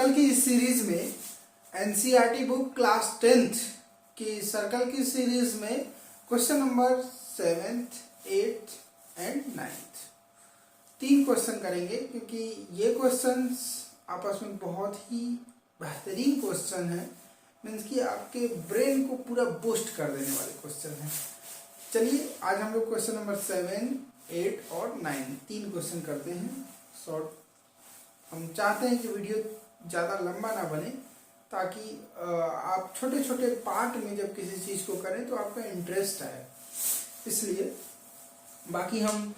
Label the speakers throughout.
Speaker 1: Circle की इस series में एनसीईआरटी बुक क्लास 10th की सर्कल की सीरीज में question number 7th, 8th and 9th 3 question करेंगे, क्योंकि ये क्वेश्चंस आपस में बहुत ही बेहतरीन क्वेश्चन है। मीन्स कि आपके ब्रेन को पूरा बूस्ट कर देने वाले क्वेश्चन हैं। चलिए आज हम लोग क्वेश्चन नंबर 7, 8 और 9 3 क्वेश्चन करते हैं शॉर्ट। हम चाहते हैं कि वीडियो ज़्यादा लंबा ना बने, ताकि आप छोटे छोटे पार्ट में जब किसी चीज़ को करें तो आपका इंटरेस्ट आए। इसलिए बाकी हम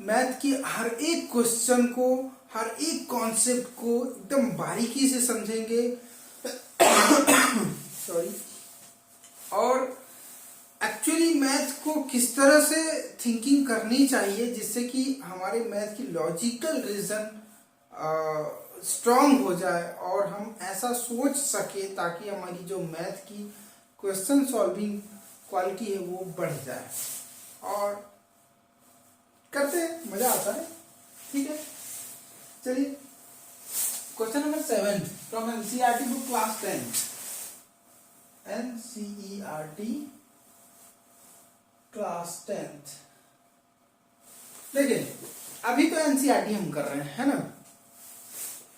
Speaker 1: मैथ की हर एक क्वेश्चन को, हर एक कॉन्सेप्ट को एकदम बारीकी से समझेंगे सॉरी। और एक्चुअली मैथ को किस तरह से थिंकिंग करनी चाहिए जिससे कि हमारे मैथ की लॉजिकल रीजन स्ट्रांग हो जाए और हम ऐसा सोच सके ताकि हमारी जो मैथ की क्वेश्चन सॉल्विंग क्वालिटी है वो बढ़ जाए। और करते मजा आता है, ठीक है। चलिए question number 7 from NCERT book class 10। NCERT class 10th। देखिए अभी तो एनसीईआरटी हम कर रहे हैं, है ना।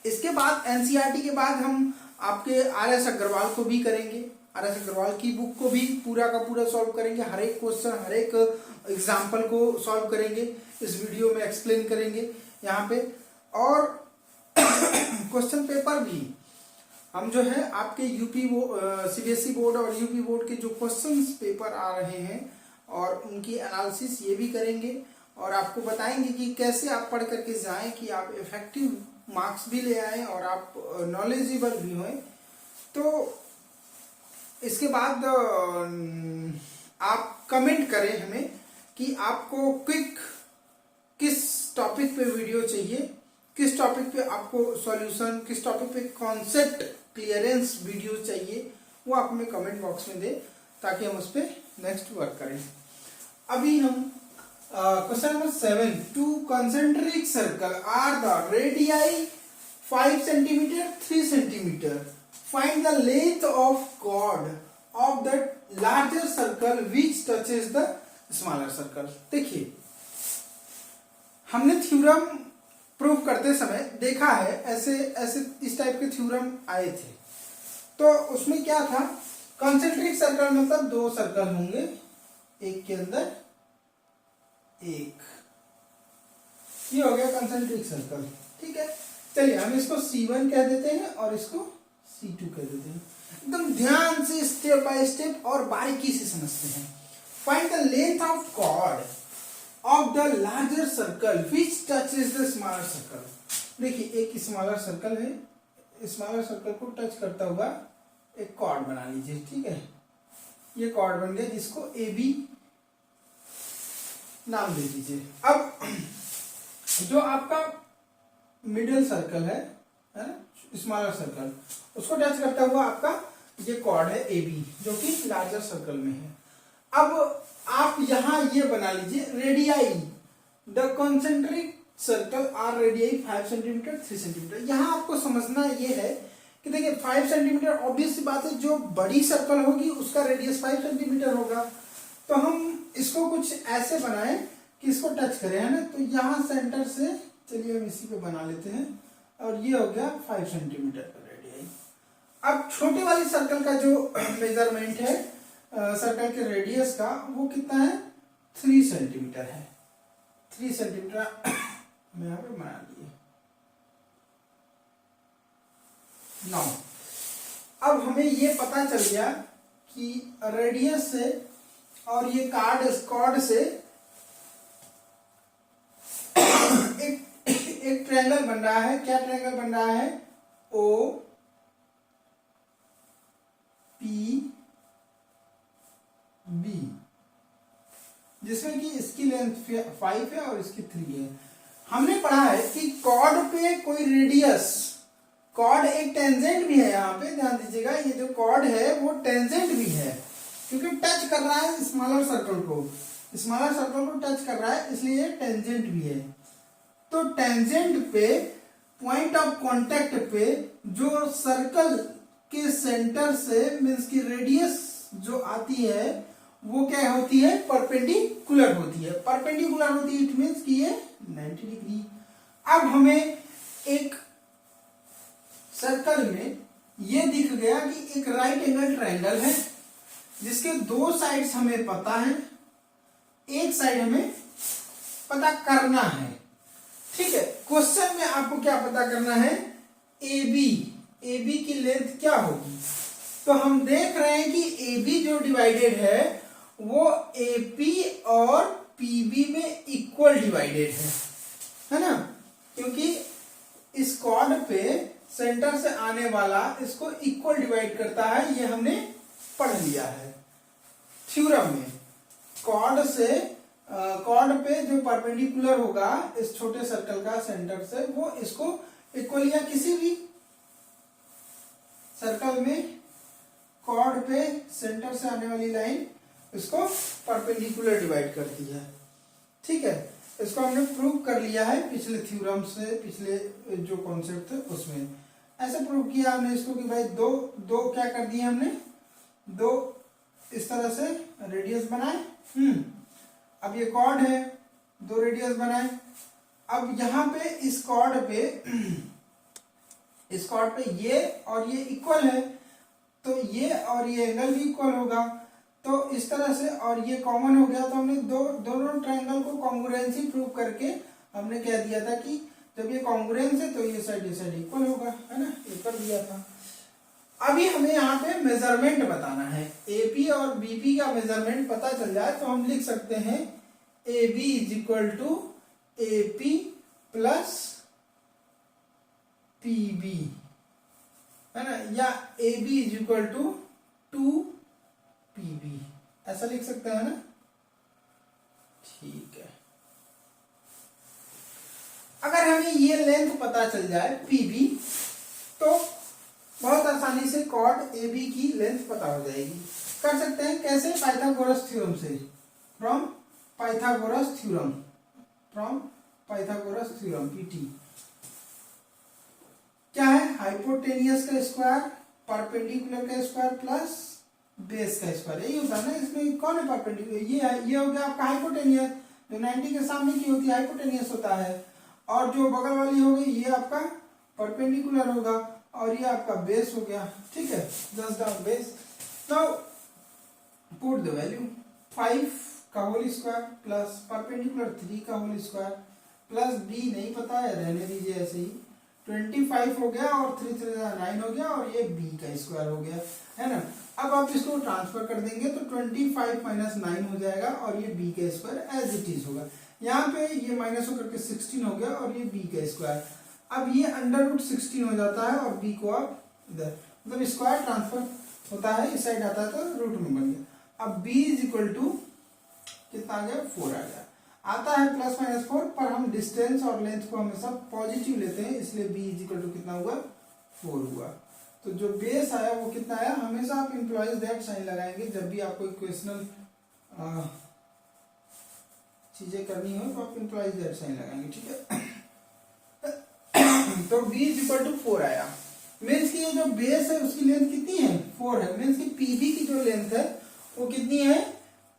Speaker 1: इसके बाद एनसीईआरटी के बाद हम आपके आर.एस. अग्रवाल को भी करेंगे। आर.एस. अग्रवाल की बुक को भी पूरा का पूरा सॉल्व करेंगे। हर एक क्वेश्चन, हर एक एग्जाम्पल को सॉल्व करेंगे, इस वीडियो में एक्सप्लेन करेंगे यहाँ पे। और क्वेश्चन पेपर भी हम जो है आपके यूपी सीबीएसई बोर्ड और यूपी बोर्ड के जो क्वेश्चन पेपर आ रहे हैं और उनकी एनालिसिस ये भी करेंगे और आपको बताएंगे कि कैसे आप पढ़ करके जाएं कि आप इफेक्टिव मार्क्स भी ले आए और आप नॉलेजेबल भी हों। तो इसके बाद आप कमेंट करें हमें कि आपको क्विक किस टॉपिक पे वीडियो चाहिए, किस टॉपिक पे आपको सॉल्यूशन, किस टॉपिक पे कॉन्सेप्ट क्लियरेंस वीडियो चाहिए, वो आप हमें कमेंट बॉक्स में दें ताकि हम उस पर नेक्स्ट वर्क करें। अभी हम question number 7, 2 concentric circle are the radii 5 cm, 3 cm. Find the length of chord of the larger circle which touches the smaller circle. देखिए हमने थ्योरम प्रूव करते समय देखा है, ऐसे ऐसे इस टाइप के थ्योरम आए थे। तो उसमें क्या था, कॉन्सेंट्रिक सर्कल मतलब 2 सर्कल होंगे, एक के अंदर एक, ये हो गया कंसेंट्रिक सर्कल, ठीक है। चलिए हम इसको C1 कह देते हैं और इसको C2 कह देते हैं। एकदम ध्यान से स्टेप बाय स्टेप और बारीकी से समझते हैं। Find the length of chord of the larger circle which touches the smaller circle. देखिए एक स्मॉलर सर्कल है, स्मॉलर सर्कल को टच करता हुआ एक कॉर्ड बना लीजिए, ठीक है। ये कॉर्ड बन गया जिसको AB नाम दे दीजिए। अब जो आपका मिडिल सर्कल है ना, स्मॉलर सर्कल, उसको टच करता हुआ आपका ये कॉर्ड है AB जो कि लार्जर सर्कल में है। अब आप यहां ये बना लीजिए radii, the concentric circle are radii 5 centimetre, 3 centimetre. यहां आपको समझना ये है कि देखिए 5 सेंटीमीटर ऑब्वियस सी बात है, जो बड़ी सर्कल होगी उसका रेडियस 5 सेंटीमीटर होगा। तो हम इसको कुछ ऐसे बनाएं कि इसको टच करें, है ना। तो यहां सेंटर से चलिए हम इसी पे बना लेते हैं और ये हो गया 5 सेंटीमीटर का रेडियस। अब छोटी वाली सर्कल का जो मेजरमेंट है सर्कल के रेडियस का, वो कितना है, 3 सेंटीमीटर है। 3 सेंटीमीटर हम यहां पे बना लिए। नाउ अब हमें ये पता चल गया कि रेडियस से और ये कॉर्ड से एक ट्रायंगल बन रहा है। क्या ट्रायंगल बन रहा है, OPB, जिसमें कि इसकी लेंथ 5 है और इसकी 3 है। हमने पढ़ा है कि कॉर्ड पे कोई रेडियस, कॉर्ड एक टेंजेंट भी है, यहाँ पे ध्यान दीजिएगा, ये जो कॉर्ड है वो टेंजेंट भी है क्योंकि टच कर रहा है स्मॉलर सर्कल को, स्मॉलर सर्कल को टच कर रहा है, इसलिए टेंजेंट भी है। तो टेंजेंट पे पॉइंट ऑफ कांटेक्ट पे जो सर्कल के सेंटर से मीन्स की रेडियस जो आती है वो क्या होती है, परपेंडिकुलर होती है। परपेंडिकुलर होती है इट मीन्स कि ये 90 डिग्री। अब हमें एक सर्कल में ये दिख गया कि एक राइट एंगल ट्रायंगल है जिसके दो साइड्स हमें पता है, एक साइड हमें पता करना है। ठीक है, क्वेश्चन में आपको क्या पता करना है, AB की लेंथ क्या होगी। तो हम देख रहे हैं कि AB जो डिवाइडेड है वो AP और PB में इक्वल डिवाइडेड है ना, क्योंकि इस कॉर्ड पे सेंटर से आने वाला इसको इक्वल डिवाइड करता है, ये हमने पढ़ लिया है थ्योरम में। कॉर्ड पे जो परपेंडिकुलर होगा इस छोटे सर्कल का सेंटर से, वो इसको इक्वल, या किसी भी सर्कल में कॉर्ड पे सेंटर से आने वाली लाइन इसको परपेंडिकुलर डिवाइड करती है। ठीक है, इसको हमने प्रूव कर लिया है पिछले थ्योरम से, पिछले जो कॉन्सेप्ट थे उसमें ऐसे प्रूव किया हमने इसको कि भाई दो क्या कर दिए हमने, दो इस तरह से रेडियस बनाए। अब ये कॉर्ड है, दो रेडियस बनाए। अब यहाँ पे इस कॉर्ड पे ये और ये इक्वल है, तो ये और ये एंगल भी इक्वल होगा, तो इस तरह से, और ये कॉमन हो गया, तो हमने दोनों ट्रायंगल को कॉन्ग्रुएंसी प्रूव करके हमने कह दिया था कि जब ये कॉन्ग्रुएंस है तो ये साइड इक्वल होगा, है ना, ये कर दिया था। अभी हमें यहाँ पे मेजरमेंट बताना है, AP और BP का मेजरमेंट पता चल जाए तो हम लिख सकते हैं AB is equal to AP plus PB, है ना, या AB is equal to 2PB, ऐसा लिख सकते हैं ना। ठीक है, अगर हमें ये लेंथ पता चल जाए PB तो बहुत आसानी से कॉर्ड AB की लेंथ पता हो जाएगी। कर सकते हैं कैसे, पाइथागोरस थ्योरम से, फ्रॉम पाइथागोरस थ्योरम PT। क्या है, हाइपोटेनियस का स्क्वायर, परपेंडिकुलर का स्क्वायर प्लस बेस का स्क्वायर, यही होता है ना। इसमें कौन है परपेंडिकुलर, ये हो गया आपका हाइपोटेनियस, जो 90 के सामने की होती है हाइपोटेनियस होता है, और जो बगल वाली हो गई ये आपका परपेंडिकुलर होगा, और ये आपका बेस हो गया। ठीक है, just down base. Now put the value, 5 का होल स्क्वायर प्लस परपेंडिकुलर 3 का होल स्क्वायर प्लस B नहीं पता है, रहने दीजिए ऐसे ही, 25 हो गया और 3 3 9 हो गया, और ये B का स्क्वायर हो गया, है ना। अब आप इसको ट्रांसफर कर देंगे तो 25 माइनस 9 हो जाएगा, और ये B का स्क्वायर एज इट इज होगा। यहाँ पे ये माइनस होकर के 16 हो गया, और ये B का स्क्वायर। अब ये अंडर रूट 16 हो जाता है, और B को आप इधर, मतलब स्क्वायर ट्रांसफर होता है, इस साइड आता है तो रूट में बन गया। अब B इज इक्वल टू कितना आ गया, 4 आ गया। आता है प्लस माइनस 4, पर हम डिस्टेंस और लेंथ को हमेशा पॉजिटिव लेते हैं, इसलिए B इज इक्वल टू कितना हुआ, 4 हुआ। तो जो बेस आया वो कितना आया, हमेशा आप इंप्लॉइज दैट साइन लगाएंगे जब भी आपको इक्वेशनल चीजें करनी हो, तो आप इंप्लॉइज दैट साइन लगाएंगे। ठीक है, तो B इज इक्वल टू 4 आया, मीन्स की ये जो बेस है उसकी लेंथ कितनी है, 4 है, मीन्स की PB की जो लेंथ है वो कितनी है,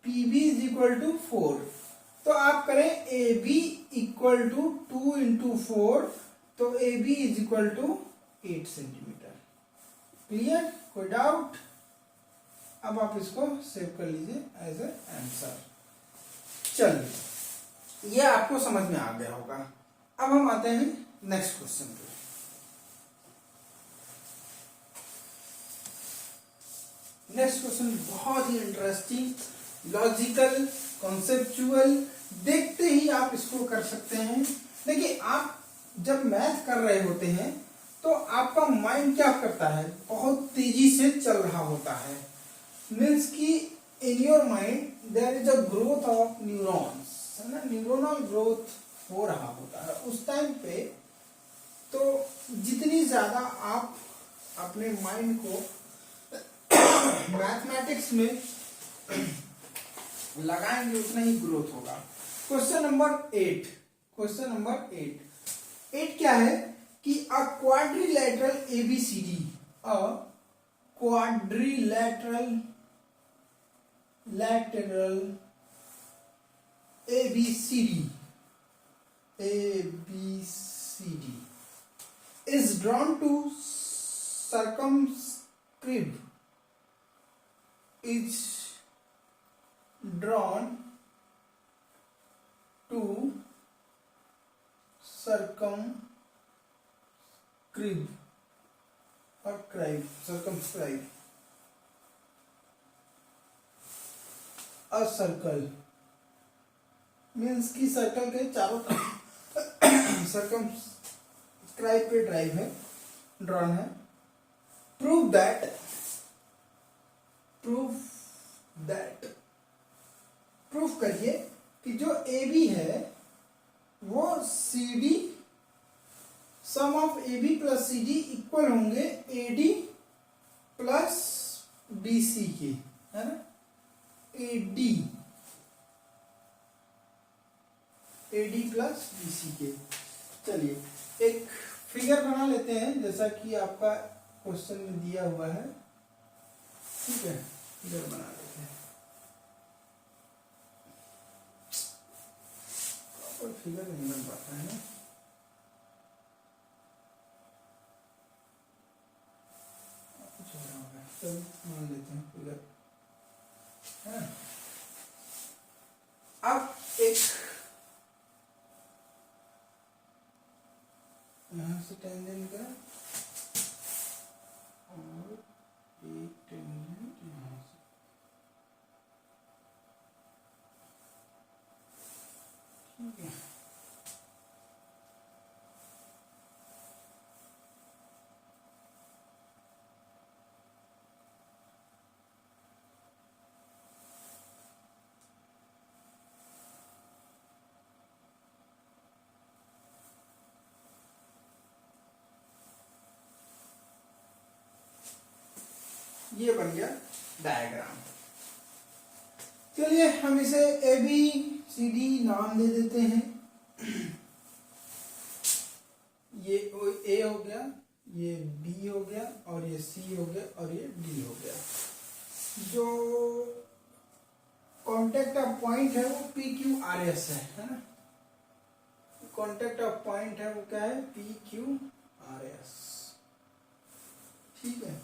Speaker 1: PB इज इक्वल टू 4। तो आप करें AB इक्वल टू 2 इंटू 4, तो AB is equal to 8 centimetre. Clear, कोई डाउट। अब आप इसको सेव कर लीजिए एज ए आंसर। चलिए, ये आपको समझ में आ गया होगा। अब हम आते हैं नेक्स्ट क्वेश्चन पे। नेक्स्ट क्वेश्चन बहुत ही इंटरेस्टिंग, लॉजिकल, कॉन्सेप्चुअल, देखते ही आप इसको कर सकते हैं। देखिए, आप जब मैथ कर रहे होते हैं तो आपका माइंड क्या करता है, बहुत तेजी से चल रहा होता है, मीन्स कि in your mind there is a growth of neurons, है ना, न्यूरोनल ग्रोथ हो रहा होता है उस टाइम पे। तो जितनी ज्यादा आप अपने माइंड को मैथमेटिक्स में लगाएंगे उतना ही ग्रोथ होगा। क्वेश्चन नंबर 8 क्या है कि a quadrilateral ABCD, a quadrilateral lateral ABCD is drawn to circumscribe is drawn to circumscribe or circumscribe a circle, means की सर्कल के चारों सर्कमस्क्राइब पे ड्राइव है, ड्रॉन है। प्रूव दैट प्रूफ करिए कि जो ए बी है वो C D, sum of A B plus C D equal होंगे A D plus B C के, है ना, एडी प्लस बीसी के। चलिए एक फिगर बना लेते हैं जैसा कि आपका क्वेश्चन में दिया हुआ है, ठीक है, फिगर बना लेते हैं। प्रॉपर फिगर नहीं बन पाता है ना, कुछ हो रहा होगा, चलो मान लेते हैं फिगर। अब एक यहां से टेंजेंट का और एक टेंजेंट यहां से, ठीक है। ये बन गया डायग्राम। चलिए हम इसे ए बी सी डी नाम दे देते हैं। ये ए हो गया, ये बी हो गया, और ये सी हो गया, और ये डी हो गया। जो कॉन्टेक्ट ऑफ पॉइंट है वो पी क्यू आर एस है ना, कॉन्टेक्ट ऑफ पॉइंट है वो क्या है, पी क्यू आर एस, ठीक है।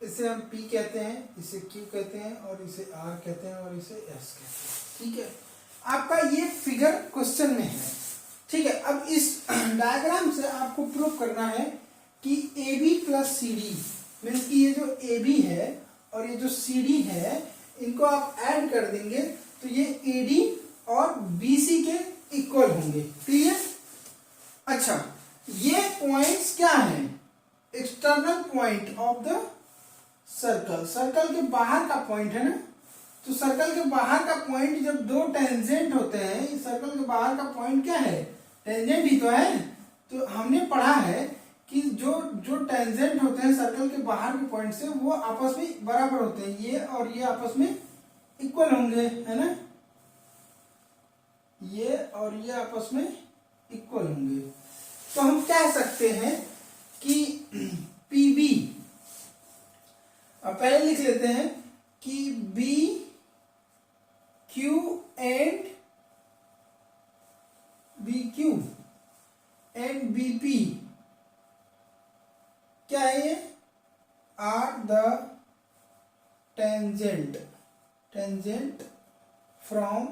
Speaker 1: इसे हम P कहते हैं, इसे Q कहते हैं, और इसे R कहते हैं, और इसे S कहते हैं, ठीक है। आपका ये फिगर क्वेश्चन में है, ठीक है। अब इस डायग्राम से आपको प्रूव करना है कि AB प्लस CD मीन्स कि ये जो AB है और ये जो CD है इनको आप ऐड कर देंगे तो ये AD और BC के इक्वल होंगे, क्लियर। अच्छा, ये पॉइंट्स क्या हैं, external point of the circle, circle के बाहर का पॉइंट है ना। तो सर्कल के बाहर का पॉइंट जब दो टेंजेंट होते हैं, सर्कल के बाहर का पॉइंट क्या है, टेंजेंट ही तो है। तो हमने पढ़ा है कि जो टेंजेंट होते हैं सर्कल के बाहर के पॉइंट से वो आपस में बराबर होते हैं, ये और ये आपस में इक्वल होंगे, है ना, ये और ये आपस में इक्वल होंगे। तो हम कह सकते हैं कि PB, अब पहले लिख लेते हैं कि बी क्यू एंड बीपी क्या है, ये are the tangent from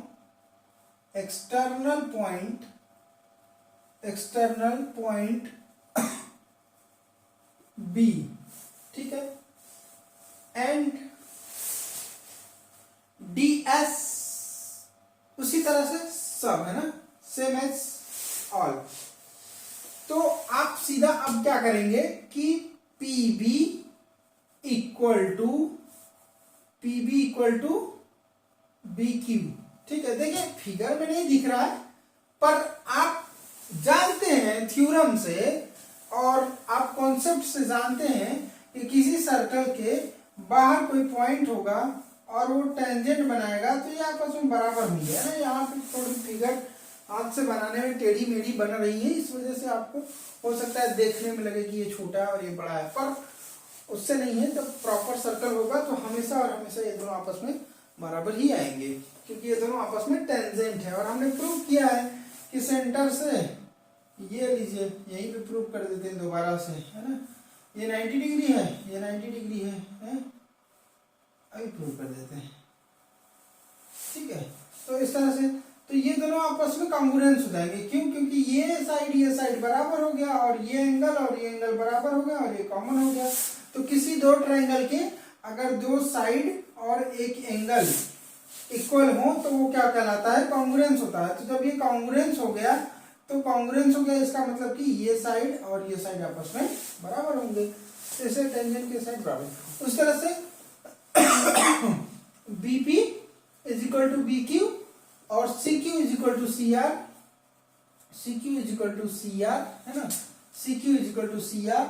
Speaker 1: external point B, ठीक है। एंड ds उसी तरह से सब है ना, सेम एज ऑल। तो आप सीधा अब क्या करेंगे कि PB इक्वल टू BQ, ठीक है। देखिए फिगर में नहीं दिख रहा है पर आप जानते हैं थ्योरम से और आप कॉन्सेप्ट से जानते हैं कि किसी सर्कल के बाहर कोई पॉइंट होगा और वो टेंजेंट बनाएगा तो ये आपस में बराबर होंगे, है ना। यहाँ पे थोड़ी फिगर हाथ से बनाने में टेढ़ी मेढ़ी बन रही है, इस वजह से आपको हो सकता है देखने में लगे कि ये छोटा है और ये बड़ा है, पर उससे नहीं है। जब प्रॉपर सर्कल होगा तो हमेशा और हमेशा ये दोनों आपस में बराबर ही आएंगे, क्योंकि ये दोनों आपस में टेंजेंट है। और हमने प्रूव किया है कि सेंटर से ये लीजिए, यहीं पे प्रूव कर देते हैं दोबारा से, है ना। ये 90 डिग्री है, ये 90 डिग्री है? अभी प्रूव कर देते हैं, ठीक है। तो इस तरह से तो ये दोनों आपस में कॉन्ग्रुएंस हो जाएंगे। क्यों? क्योंकि ये साइड बराबर हो गया और ये एंगल बराबर हो गया और ये कॉमन हो गया। तो किसी दो ट्रायंगल के अगर दो साइड और एक एंगल इक्वल हो तो वो क्या कहलाता है? कॉन्ग्रुएंस होता है। तो जब ये कॉन्ग्रुएंस हो गया तो कॉन्ग्रुएंस हो गया, इसका मतलब कि ये साइड और ये साइड आपस में बराबर होंगे। जैसे टेंजेंट के साइड बराबर, उस तरह से BP is equal to BQ और CQ is equal to CR, CQ is equal to CR, है ना। CQ is equal to CR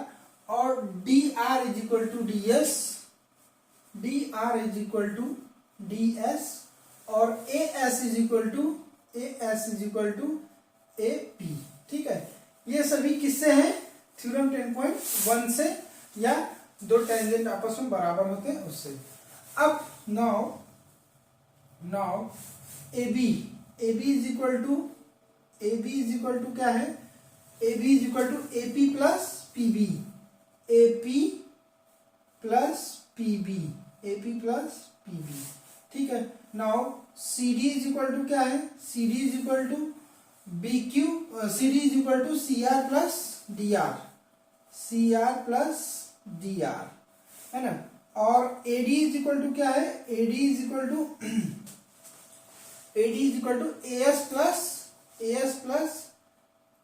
Speaker 1: और DR is equal to DS, DR is equal to DS और AS is equal to AP, ठीक है। ये सभी किससे हैं? थ्योरम 10.1 से, या दो टेंजेंट आपस में बराबर होते हैं उससे। अब now AB is equal to क्या है? AB is equal to AP plus PB, AP plus PB, ठीक है। Now CD is equal to क्या है? CD is equal to BQ, CD is equal to CR plus DR, है ना। और AD is equal to क्या है? AD is equal to AS plus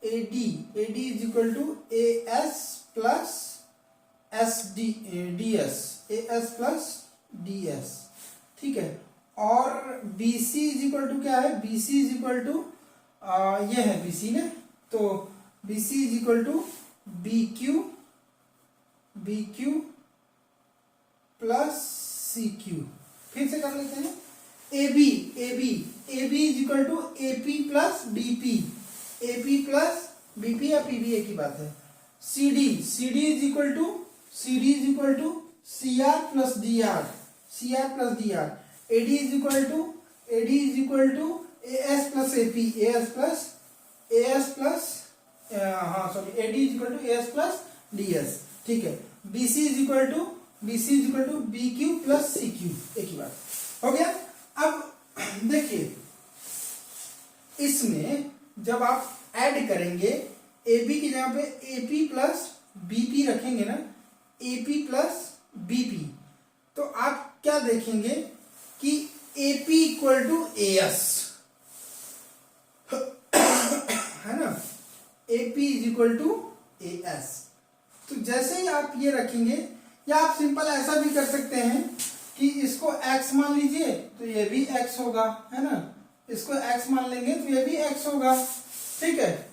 Speaker 1: AD is equal to AS plus DS, ठीक है। और BC इज इक्वल टू क्या है? BC इज इक्वल टू ये है BC ने, तो BC is equal to BQ plus CQ। फिर से कर लेते हैं। AB is equal to AP plus BP, AP plus BP या PB एक ही बात है। CD is equal to CR plus DR, AD is equal to AS plus AP, AD is equal to AS plus DS, ठीक है। BC is equal to BQ plus CQ, एक ही बात हो गया। अब देखिए, इसमें जब आप ऐड करेंगे AB की जगह पे AP प्लस BP रखेंगे ना, AP प्लस BP, तो आप क्या देखेंगे कि AP इक्वल टू AS, है ना। AP is equal to AS। तो जैसे ही आप ये रखेंगे, या आप सिंपल ऐसा भी कर सकते हैं कि इसको x मान लीजिए तो ये भी x होगा, है ना। इसको x मान लेंगे तो ये भी x होगा, ठीक है।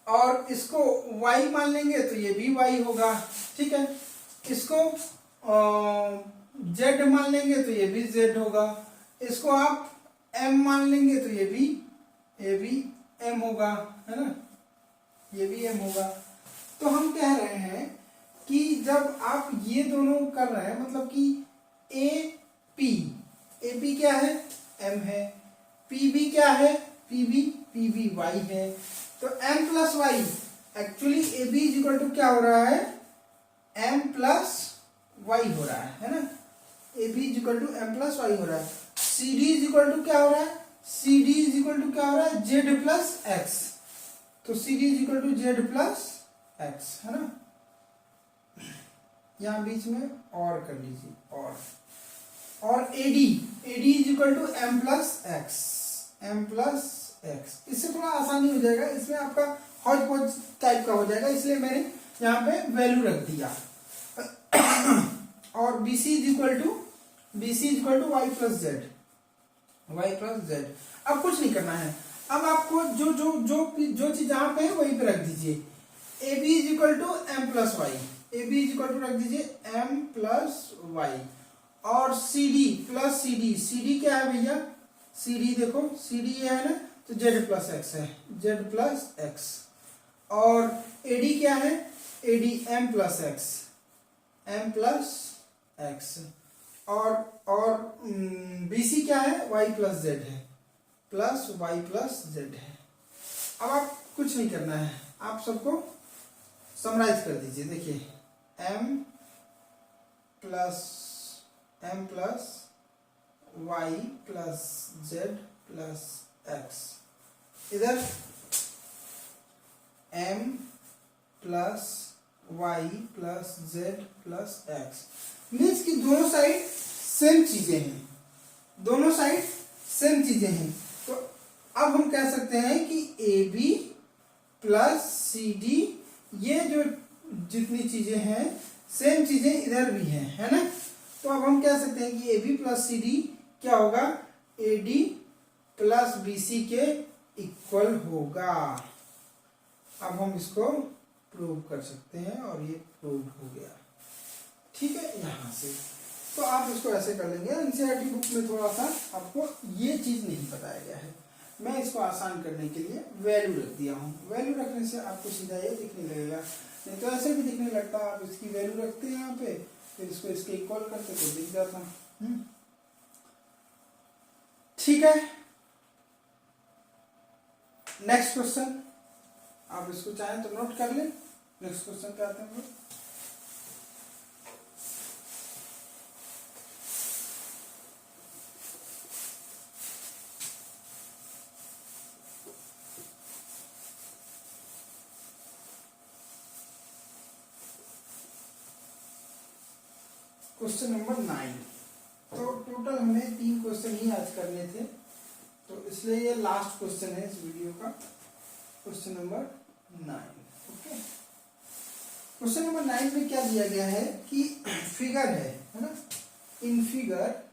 Speaker 1: और इसको y मान लेंगे तो ये भी y होगा, ठीक है। इसको z मान लेंगे तो ये भी z होगा। इसको आप m मान लेंगे तो ये भी m होगा, है ना, ये भी m होगा। तो हम कह रहे हैं कि जब आप ये दोनों कर रहे हैं, मतलब कि AP क्या है? m है। PB क्या है? PB y है। तो m plus y, actually AB is equal to क्या हो रहा है? m प्लस y हो रहा है ना। AB is equal to m plus y हो रहा है। CD इज इक्वल टू क्या हो रहा है? CD इज इक्वल टू क्या हो रहा है? Z plus x। तो CD is equal to Z plus x, है ना। यहां बीच में और कर लीजिए, और AD is equal to m plus x। इससे थोड़ा आसानी हो जाएगा, इसमें आपका हौज पौज टाइप का हो जाएगा, इसलिए मैंने यहाँ पे वैल्यू रख दिया। और BC is equal to y plus z। अब कुछ नहीं करना है। अब आपको जो चीज जहां पे है वहीं पे रख दीजिए। AB is equal to m plus y, AB is equal to रख दीजिए m प्लस y, और C D plus C D, C D क्या है भैया, सी डी देखो सी डी ये है ना, तो जेड प्लस एक्स है, जेड प्लस एक्स। और ए डी क्या है, A D M plus X, M plus X. और बी सी क्या है, वाई प्लस जेड है, प्लस वाई प्लस जेड है। अब आप कुछ नहीं करना है, आप सबको समराइज कर दीजिए। देखिए M plus Y plus Z plus X, इधर M plus Y plus Z plus X, means कि दोनों साइड सेम चीजें हैं, दोनों साइड सेम चीजें हैं। तो अब हम कह सकते हैं कि A B plus C D, ये जो जितनी चीजें हैं सेम चीजें इधर भी हैं, है ना। तो अब हम कह सकते हैं कि A B plus C D क्या होगा, A D plus B C के इक्वल होगा। अब हम इसको प्रूव कर सकते हैं और ये प्रूव हो गया, ठीक है। यहां से तो आप इसको ऐसे कर लेंगे। एनसीईआरटी बुक में थोड़ा सा आपको ये चीज नहीं बताया गया है, मैं इसको आसान करने के लिए वैल्यू रख दिया हूँ। वैल्यू रखने से आपको सीधा ये दिखने लगेगा, नहीं तो ऐसे भी दिखने लगता। आप इसकी वैल्यू रखते हैं यहाँ पे, फिर इसको इसके इक्वल करते तो दिख जाता। ठीक है, नेक्स्ट क्वेश्चन आप इसको चाहें तो नोट कर लें। नेक्स्ट क्वेश्चन पे आते हैं। Question number 9। तो टोटल हमें 3 क्वेश्चन ही आज करने थे, तो इसलिए ये लास्ट क्वेश्चन है इस वीडियो का, question number 9। Okay, question number 9 में क्या दिया गया है कि फिगर है ना, in figure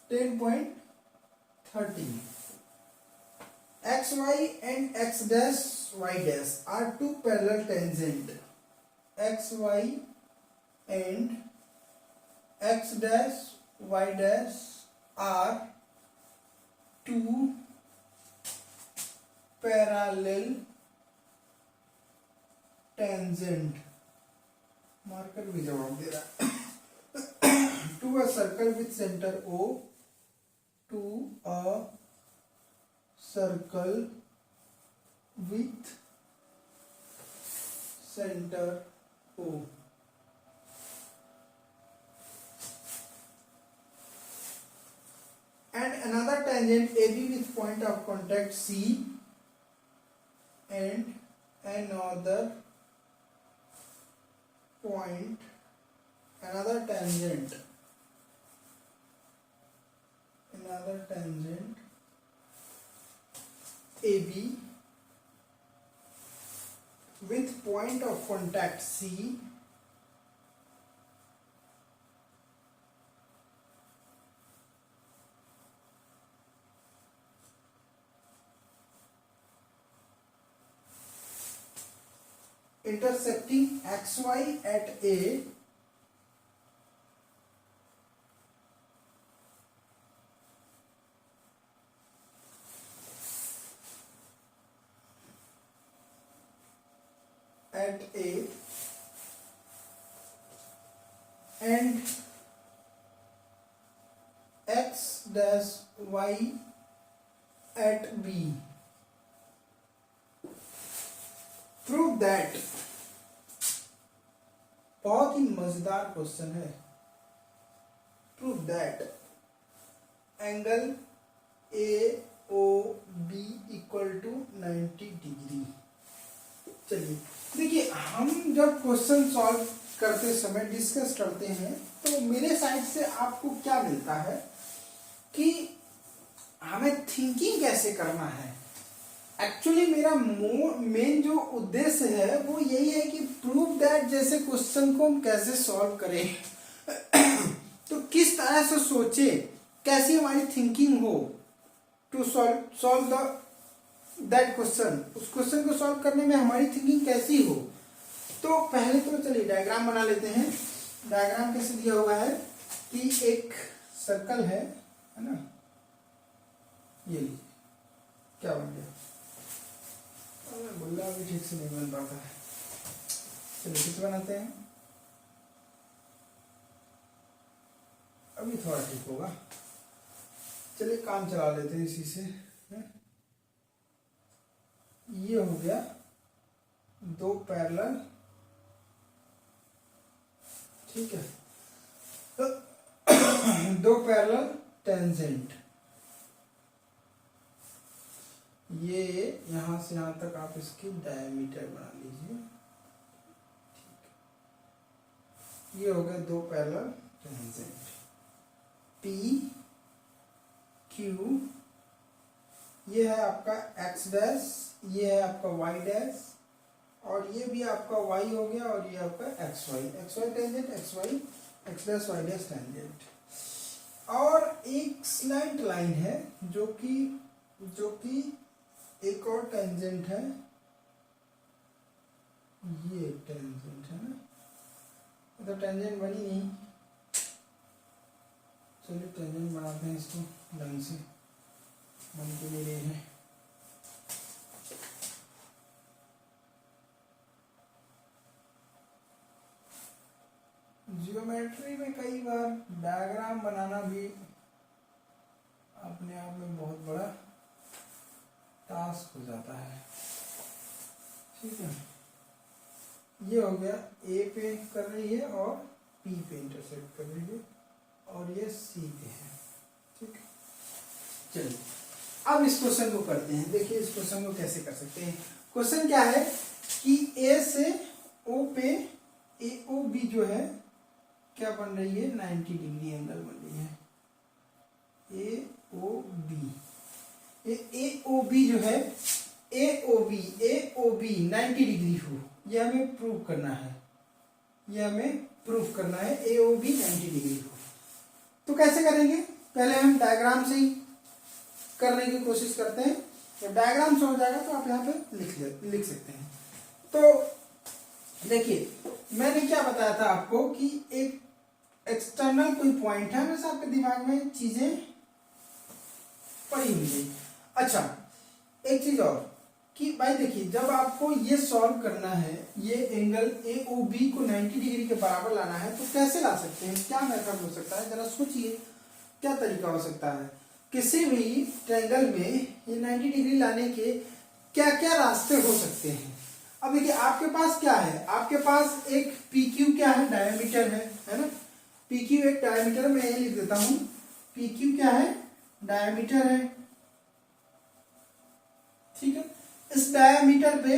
Speaker 1: 10.13 xy and x dash y dash are two parallel tangent, xy and x dash y dash are two parallel tangent, marker भी जवाब दे रहा है, to a circle with center O, to a circle with center O, and another tangent AB with point of contact C, and another tangent AB with point of contact C, intersecting XY at A, and X dash Y at B. Prove that, बहुत ही मजेदार question है। Prove that angle AOB equal to 90 degree. चलिए देखिए, हम जब question solve करते समय discuss करते हैं तो मेरे साइड से आपको क्या मिलता है कि हमें थिंकिंग कैसे करना है। एक्चुअली मेरा मेन जो उद्देश्य है वो यही है कि प्रूव दैट जैसे क्वेश्चन को हम कैसे सॉल्व करें तो किस तरह से सोचे, कैसी हमारी थिंकिंग हो टू सॉल्व दैट क्वेश्चन, उस क्वेश्चन को सॉल्व करने में हमारी थिंकिंग कैसी हो। तो पहले तो चलिए डायग्राम बना लेते हैं। डायग्राम कैसे दिया हुआ है कि एक सर्कल है ना, ये लीजिए क्या बन गया, गुल्ला भी ठीक से नहीं बन पाता है। चलिए किस बनाते हैं, अभी थोड़ा ठीक होगा। चलिए काम चला लेते हैं इसी से। ये हो गया दो पैरेलल, ठीक है, दो पैरेलल टेंजेंट। ये यहां से यहां तक आप इसकी डायमीटर बना लीजिए, ठीक है। ये हो गए दो पैरेलल टेंजेंट, पी क्यू, ये है आपका एक्स डैश, ये है आपका वाई डैश, और ये भी आपका वाई हो गया, और ये आपका X Y tangent, X Y, X dash Y dash tangent. और एक स्लैंट लाइन है जो कि एक और टेंजेंट है, ये टेंजेंट है ना, तो टेंजेंट बनी नहीं। चलिए टेंजेंट बनाते हैं इसको ढंग से, बन के ले रहे हैं। जियोमेट्री में कई बार डायग्राम बनाना भी अपने आप में बहुत बड़ा टास्क हो जाता है, ठीक है। ये हो गया ए पे कर रही है और पी पे इंटरसेक्ट कर रही है, और ये सी पे है, ठीक है। चलिए अब इस क्वेश्चन को करते हैं। देखिए इस क्वेश्चन को कैसे कर सकते हैं। क्वेश्चन क्या है कि ए से ओ पे ए ओ बी जो है क्या बन रही है, 90 डिग्री एंगल बन रही है। ए ओ बी जो है, ए ओ बी 90 डिग्री हो, यह हमें प्रूव करना है, ए ओ बी 90 डिग्री हो। तो कैसे करेंगे, पहले हम डायग्राम से ही करने की कोशिश करते हैं। तो डायग्राम से हो जाएगा तो आप यहाँ पे लिख सकते हैं। तो देखिए मैंने क्या बताया था आपको कि एक एक्सटर्नल कोई पॉइंट है, हमेशा आपके दिमाग में चीजें पड़ी हुई है। अच्छा एक चीज और कि भाई देखिए जब आपको ये सॉल्व करना है, ये एंगल ए ओ बी को 90 डिग्री के बराबर लाना है, तो कैसे ला सकते हैं, क्या मेथड हो सकता है, जरा सोचिए क्या तरीका हो सकता है। किसी भी ट्रायंगल में ये 90 डिग्री लाने के क्या क्या रास्ते हो सकते हैं। अब देखिए आपके पास क्या है, आपके पास एक पी क्यू क्या है, डायमीटर है ना। पी क्यू एक डायमीटर में यही लिख देता हूं, पी क्यू क्या है, डायमीटर है, ठीक है। इस डायमीटर पे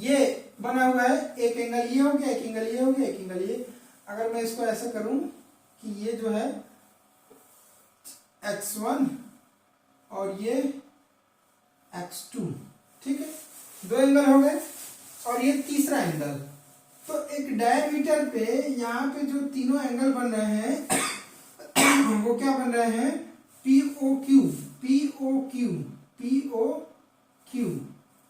Speaker 1: ये बना हुआ है, एक एंगल ये हो गया, एक एंगल ये हो गया, एक एंगल ये। अगर मैं इसको ऐसे करूं कि ये जो है x1 और ये x2, ठीक है, दो एंगल हो गए। और ये तीसरा एंगल, तो एक डायमीटर पे यहाँ पे जो तीनों एंगल बन रहे हैं वो क्या बन रहे हैं, POQ,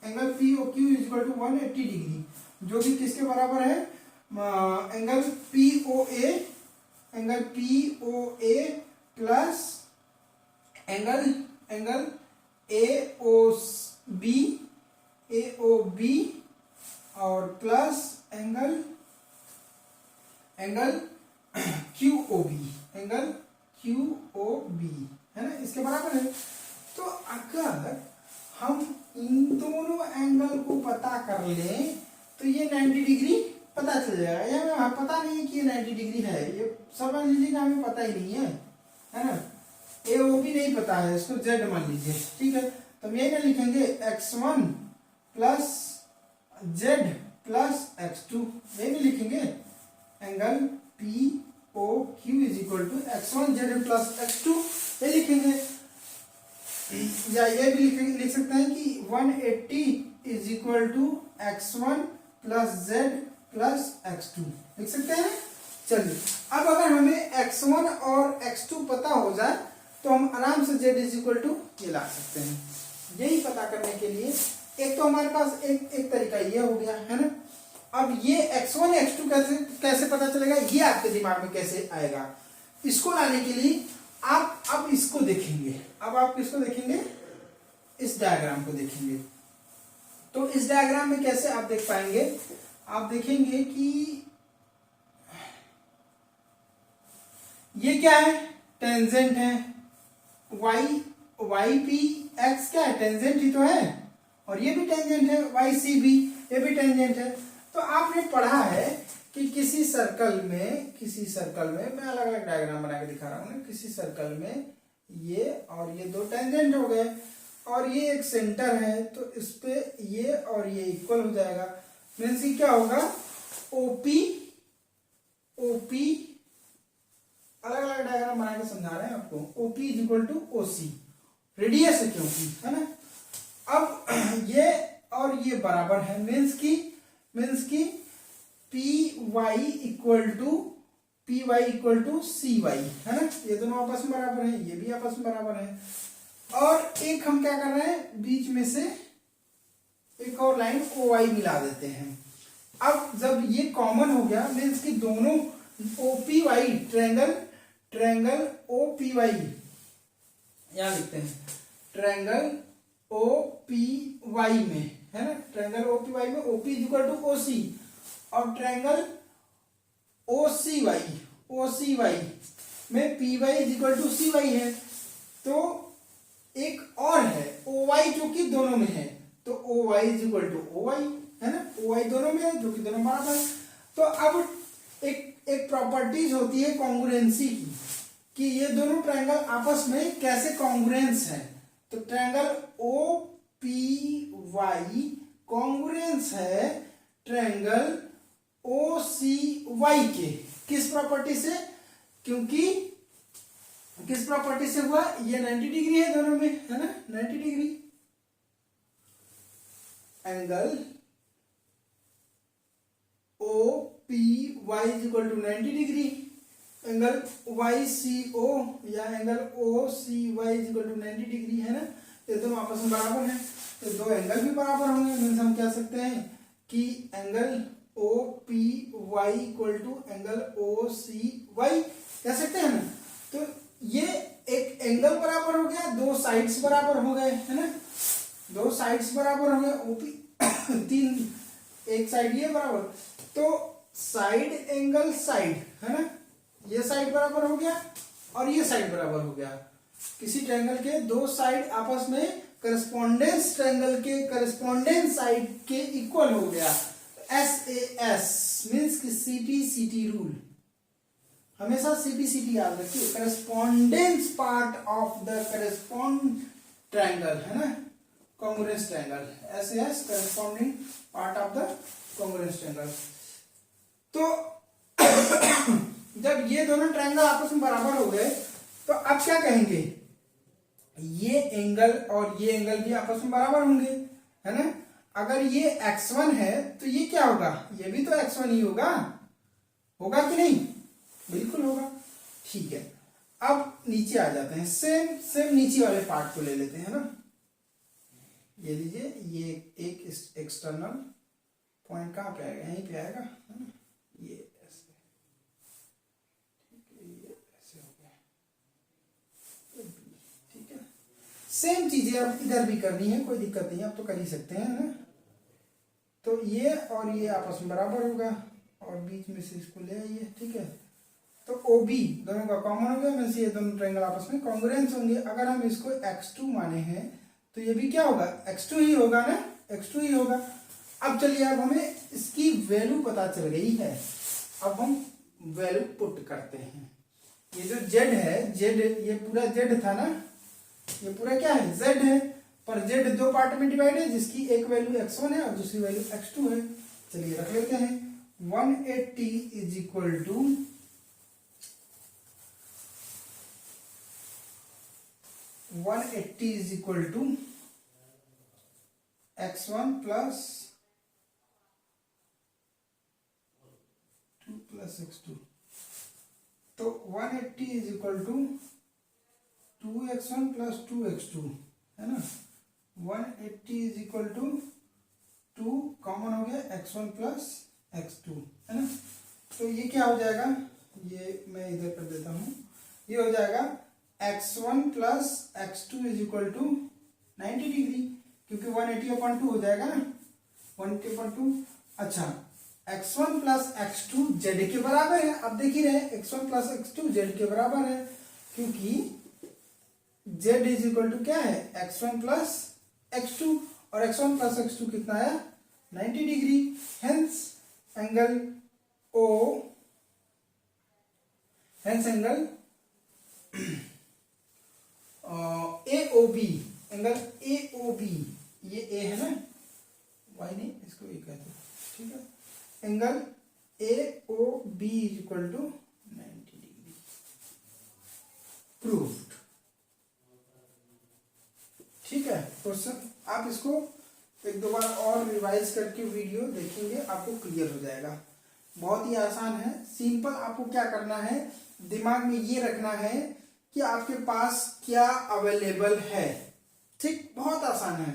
Speaker 1: angle POQ is equal to 180 degree, जो कि किसके बराबर है, angle POA plus angle AOB और प्लस एंगल QOB, है ना, इसके बराबर है। तो अगर हम इन दोनों एंगल को पता कर लें तो ये 90 डिग्री पता चल जाएगा। ये हमें पता नहीं है कि ये 90 डिग्री है, ये समझ लीजिए कि हमें पता ही नहीं है ना। AOB नहीं पता है, इसको Z मान लीजिए, ठीक है। तो हम यही ना लिखेंगे x1 plus Z plus x2, यही नहीं लिखेंगे, angle POQ is equal to x1 Z plus x2, ये लिखेंगे। या ये भी लिख सकते हैं कि 180 is equal to x1 plus Z plus x2, लिख सकते हैं। चलिए अब अगर हमें x1 और x2 पता हो जाए तो हम आराम से Z इज इक्वल टू ये ला सकते हैं। यही पता करने के लिए एक तो हमारे पास एक तरीका ये हो गया है ना, अब ये x1 x2 कैसे कैसे पता चलेगा, ये आपके दिमाग में कैसे आएगा? इसको लाने के लिए आप अब इसको देखेंगे, अब आप किसको देखेंगे, इस डायग्राम को देखेंगे। तो इस डायग्राम में कैसे आप देख पाएंगे, आप देखेंगे कि ये क्या है, टेंजेंट है, वाई पी एक्स क्या है, टेंजेंट ही तो है, और ये भी टेंजेंट है, वाई सी बी ये भी टेंजेंट है। तो आपने पढ़ा है कि किसी सर्कल में मैं अलग अलग डायग्राम बना के दिखा रहा हूं ना, किसी सर्कल में ये और ये दो टेंजेंट हो गए और ये एक सेंटर है, तो इस पे ये और ये इक्वल हो जाएगा। मीन्स कि क्या होगा, ओपी अलग अलग डायग्राम बना के समझा रहे हैं आपको, OP is equal to OC, radius है क्योंकि, है ना। अब ये और ये बराबर है, मीन्स की P Y equal to C Y, है ना, ये दोनों आपस में बराबर है, ये भी आपस में बराबर है। और एक हम क्या कर रहे हैं, बीच में से एक और लाइन ओ वाई मिला देते हैं। अब जब ये कॉमन हो गया, मीन्स कि दोनों OP Y triangle OP Y, यहां लिखते हैं ट्रायंगल ओपी वाई में, है ना, ट्रायंगल ओपी वाई में OP is equal to OC, और ट्रायंगल ओसी वाई में P Y is equal to C Y है। तो एक और है ओ वाई जो कि दोनों में है, तो O Y is equal to O Y, है ना, ओ वाई दोनों में है जो कि दोनों बराबर है। तो अब एक प्रॉपर्टीज होती है कॉन्ग्रुएंसी की, कि ये दोनों ट्रायंगल आपस में कैसे कॉन्ग्रुएंस है। तो triangle O P Y congruence है ट्रायंगल ओ सी वाई के, किस प्रॉपर्टी से, क्योंकि किस प्रॉपर्टी से हुआ, ये 90 डिग्री है दोनों में, है ना, 90 degree angle O P Y is equal to 90 degree, angle Y C O या angle O C Y is equal to 90 degree, है ना, ये दोनों आपस में बराबर है, तो दो एंगल भी बराबर होंगे। मीन्स हम कह सकते हैं कि angle O P Y equal to angle O C Y कह सकते हैं ना। तो ये एक एंगल बराबर हो गया, दो साइड्स बराबर हो गए, है ना, दो साइड्स बराबर हो गए, ओपी तीन, एक साइड ये बराबर, तो साइड एंगल साइड, है ना, ये साइड बराबर हो गया और ये साइड बराबर हो गया। किसी ट्रायंगल के दो साइड आपस में करस्पॉन्डेंस ट्रायंगल के करस्पॉन्डेंस साइड के इक्वल हो गया। SAS मीन्स कि CT रूल, हमेशा CT याद रखिए, correspondence part of the correspond triangle, है ना, congruence triangle, SAS corresponding part of the congruence triangle. तो जब ये दोनों ट्रायंगल आपस में बराबर हो गए, तो अब क्या कहेंगे, ये एंगल और ये एंगल भी आपस में बराबर होंगे, है ना। अगर ये x1 है तो ये क्या होगा, ये भी तो x1 ही होगा कि नहीं, बिल्कुल होगा। ठीक है, अब नीचे आ जाते हैं, सेम नीचे वाले पार्ट को ले लेते हैं ना। ये लीजिए, ये एक एक्सटर्नल पॉइंट कहाँ पे आएगा, यहीं पे आएगा, है ना, ये ऐसे, ठीक है, ये ऐसे हो गया, ठीक है। सेम चीजें अब इधर भी करनी है, कोई दिक्कत नहीं है, अब तो कर ही सकते हैं ना। तो ये और ये आपस में बराबर होगा और बीच में से इसको ले आइए, ठीक है। तो OB दोनों का कॉमन हो गया, मीन्स ये दोनों ट्रायंगल आपस में कॉन्ग्रुएंस होंगे। अगर हम इसको x2 माने हैं तो ये भी क्या होगा, x2 ही होगा ना, x2 ही होगा। अब चलिए, अब हमें इसकी वैल्यू पता चल गई है, अब हम वैल्यू पुट करते हैं। ये जो z है, ये पूरा z था ना, ये पूरा क्या है, z है, पर z दो पार्ट में डिवाइड है, जिसकी एक वैल्यू x1 है और दूसरी वैल्यू x2 है। चलिए रख लेते हैं, 180 is equal to 180 is equal to x1 plus 2 plus x2, तो 180 is equal to 2x1 plus 2x2, है ना। 180 इज इक्वल टू 2 कॉमन हो गया, x1 प्लस x2 है ना। तो ये क्या हो जाएगा, ये मैं इधर कर देता हूं, ये हो जाएगा x1 plus x2 is equal to 90 degree, क्योंकि 180/2 हो जाएगा ना, 180/2। अच्छा, x1 प्लस x2 z के बराबर है। अब देख ही रहे x1 प्लस x2 z के बराबर है, क्योंकि z इज इक्वल टू क्या है, x1 प्लस x2, और x1 प्लस x2 कितना है, 90 degree. Hence angle O, hence angle AOB, angle AOB, ये A है ना, Y नहीं, इसको A कहते हैं, ठीक है। Angle AOB is equal to 90 degree, proved. ठीक है, क्वेश्चन आप इसको एक दो बार और रिवाइज करके वीडियो देखेंगे, आपको क्लियर हो जाएगा। बहुत ही आसान है, सिंपल। आपको क्या करना है, दिमाग में ये रखना है कि आपके पास क्या अवेलेबल है। ठीक, बहुत आसान है।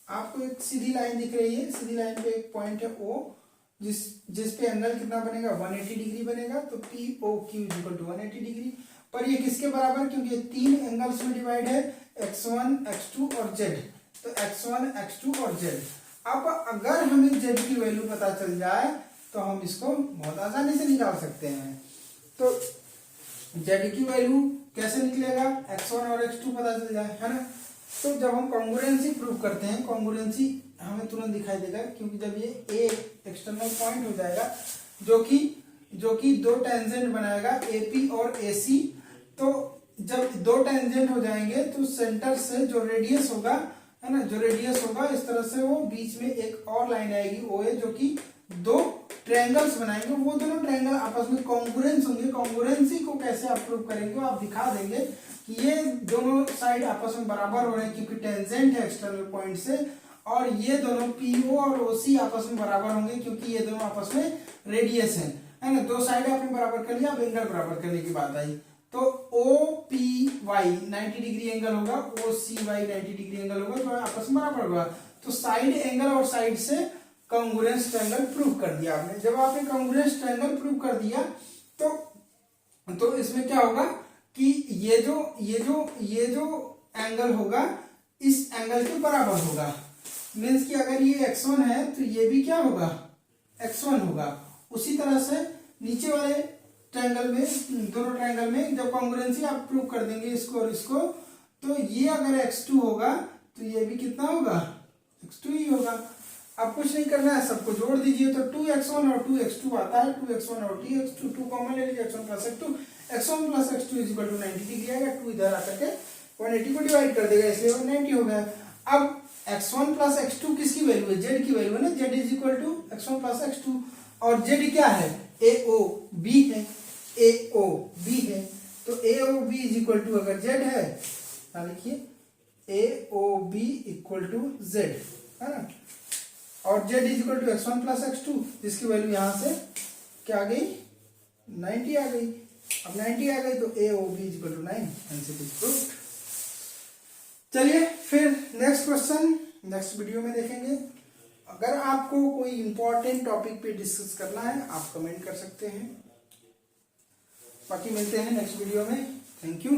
Speaker 1: आपको एक सीधी लाइन दिख रही है, सीधी लाइन पे एक पॉइंट है O, जिस पे एंगल कितना बनेगा, 180 डिग्री बनेगा। तो POQ is equal to 180 degree. पर ये किसके बराबर, क्योंकि ये 3 एंगल्स में डिवाइड है, x1, x2 और z। तो x1, x2 और z। अब अगर हमें z की वैल्यू पता चल जाए तो हम इसको बहुत आसानी से निकाल सकते हैं। तो z की वैल्यू कैसे निकलेगा, x1 और x2 पता चल जाए, है ना। तो जब हम कॉन्ग्रुएंसी प्रूव करते हैं, कॉन्ग्रुएंसी हमें तुरंत दिखाई देगा, क्योंकि जब ये a एक्सटर्नल पॉइंट हो जाएगा जो कि दो टेंजेंट बनाएगा AP और AC। तो जब दो टेंजेंट हो जाएंगे तो सेंटर से जो रेडियस होगा, है ना, जो रेडियस होगा इस तरह से, वो बीच में एक और लाइन आएगी OA, जो कि दो ट्रायंगल्स बनाएंगे। वो दोनों ट्रायंगल आपस में कॉन्ग्रुएंस होंगे। कॉन्ग्रुएंसी को कैसे आप प्रूव करेंगे, आप दिखा देंगे कि ये दोनों साइड आपस में बराबर हो रहे हैं, क्योंकि टेंजेंट है एक्सटर्नल पॉइंट से, और ये दोनों PO और OC आपस में बराबर होंगे, क्योंकि ये दोनों आपस में रेडियस है ना। दो साइड आपने बराबर कर लिया, अब एंगल बराबर करने की बात आई। तो OPY 90 डिग्री एंगल होगा, OCY 90 डिग्री एंगल होगा, तो आपस में बराबर होगा। तो साइड एंगल और साइड से कॉन्ग्रुएंस ट्रायंगल प्रूव कर दिया आपने। जब आपने कॉन्ग्रुएंस ट्रायंगल प्रूव कर दिया तो इसमें क्या होगा कि ये जो एंगल होगा इस एंगल के बराबर होगा। मीन्स कि अगर ये x1 है तो ये भी क्या होगा, x1 होगा। उसी तरह से नीचे वाले ट्रायंगल में, दोनों ट्रायंगल में जब कॉन्ग्रुएंसी आप प्रूव कर देंगे इसको और इसको, तो ये अगर x2 होगा तो ये भी कितना होगा, x2 ही होगा। अब कुछ नहीं करना है, सबको जोड़ दीजिए। तो 2x1 और 2x2 आता है, 2x1 और 2x2, 2 कॉमन ले लीजिए, x1 plus x2, x1 plus x2 is equal to 90 degree आएगा। 2 इधर आकर के 180 को डिवाइड कर देगा, इसलिए 190 हो गया। अब x1 प्लस x2 किसकी वैल्यू है, z की वैल्यू है ना। z is equal to x1 plus x2, और z क्या है, AOB है, AOB है। तो AOB इज इक्वल टू, अगर z है लिखिए AOB इक्वल टू z, है ना। और z is equal to x1 plus x2, जिसकी वैल्यू यहां से क्या आ गई, 90 आ गई। अब 90 आ गई तो AOB is equal to 9, answer is proved. चलिए फिर नेक्स्ट क्वेश्चन नेक्स्ट वीडियो में देखेंगे। अगर आपको कोई इंपॉर्टेंट टॉपिक पे डिस्कस करना है आप कमेंट कर सकते हैं। बाकी मिलते हैं नेक्स्ट वीडियो में। Thank you.